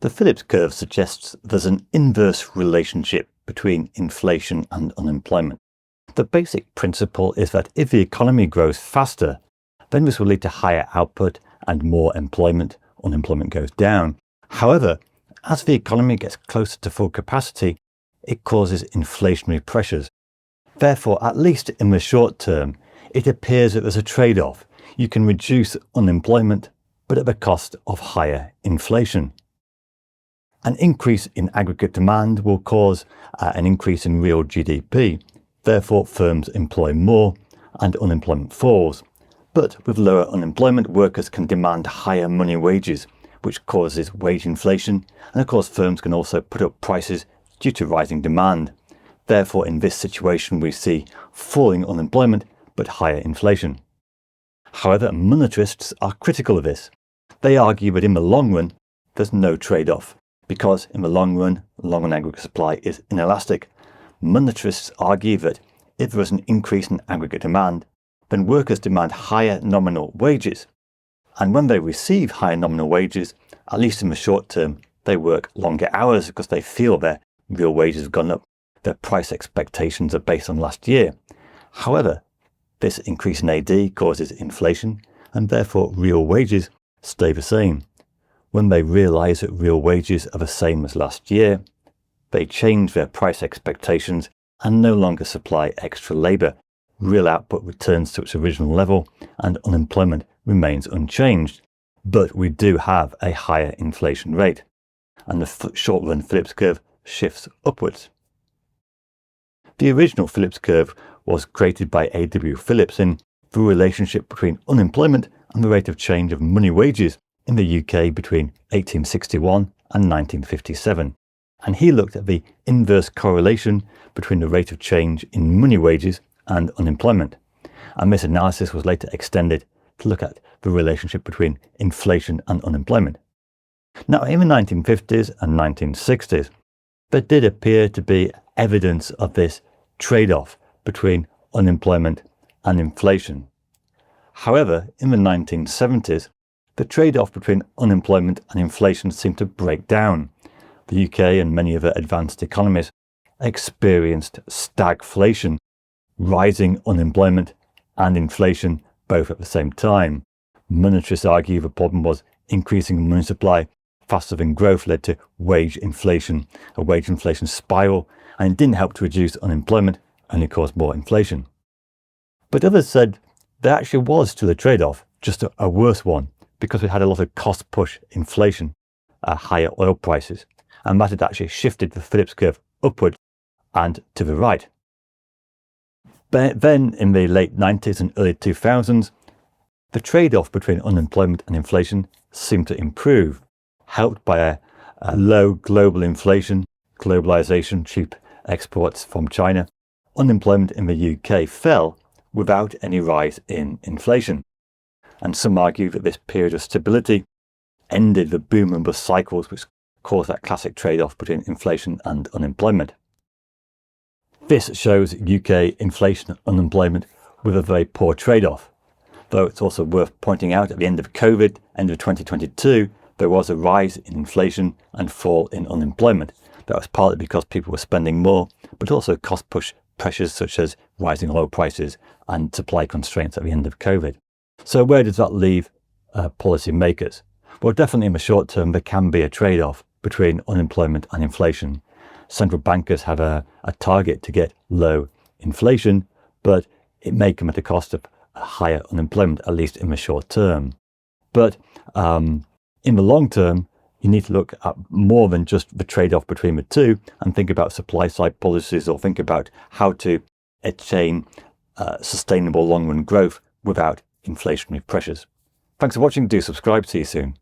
The Phillips curve suggests there's an inverse relationship between inflation and unemployment. The basic principle is that if the economy grows faster, then this will lead to higher output and more employment. Unemployment goes down. However, as the economy gets closer to full capacity, it causes inflationary pressures. Therefore, at least in the short term, it appears that there's a trade-off. You can reduce unemployment, but at the cost of higher inflation. An increase in aggregate demand will cause an increase in real GDP. Therefore, firms employ more and unemployment falls. But with lower unemployment, workers can demand higher money wages, which causes wage inflation. And of course, firms can also put up prices due to rising demand. Therefore, in this situation, we see falling unemployment, but higher inflation. However, monetarists are critical of this. They argue that in the long run, there's no trade-off, because in the long run aggregate supply is inelastic. Monetarists argue that if there is an increase in aggregate demand, then workers demand higher nominal wages. And when they receive higher nominal wages, at least in the short term, they work longer hours because they feel their real wages have gone up. Their price expectations are based on last year. However, this increase in AD causes inflation, and therefore real wages stay the same. When they realize that real wages are the same as last year, they change their price expectations and no longer supply extra labor. Real output returns to its original level and unemployment remains unchanged. But we do have a higher inflation rate, and the short-run Phillips curve shifts upwards. The original Phillips curve was created by A.W. Phillips in the relationship between unemployment and the rate of change of money wages in the UK between 1861 and 1957. And he looked at the inverse correlation between the rate of change in money wages and unemployment. And this analysis was later extended to look at the relationship between inflation and unemployment. Now, in the 1950s and 1960s, there did appear to be evidence of this trade-off between unemployment and inflation. However, in the 1970s, the trade-off between unemployment and inflation seemed to break down. The UK and many other advanced economies experienced stagflation, rising unemployment and inflation both at the same time. Monetarists argue the problem was increasing money supply faster than growth led to wage inflation, a wage inflation spiral, and it didn't help to reduce unemployment, only caused more inflation. But others said there actually was still a trade-off, just a worse one, because we had a lot of cost-push inflation, higher oil prices, and that had actually shifted the Phillips curve upward and to the right. But then in the late 90s and early 2000s, the trade-off between unemployment and inflation seemed to improve, helped by a low global inflation, globalization, cheap exports from China. Unemployment in the UK fell without any rise in inflation. And some argue that this period of stability ended the boom and bust cycles which caused that classic trade-off between inflation and unemployment. This shows UK inflation and unemployment with a very poor trade-off. Though it's also worth pointing out at the end of COVID, end of 2022, there was a rise in inflation and fall in unemployment. That was partly because people were spending more, but also cost-push pressures such as rising oil prices and supply constraints at the end of COVID. So where does that leave policy makers? Well, definitely in the short term, there can be a trade-off between unemployment and inflation. Central bankers have a target to get low inflation, but it may come at the cost of higher unemployment, at least in the short term. But in the long term, you need to look at more than just the trade-off between the two and think about supply-side policies or think about how to attain sustainable long-run growth without inflationary pressures. Thanks for watching. Do subscribe. See you soon.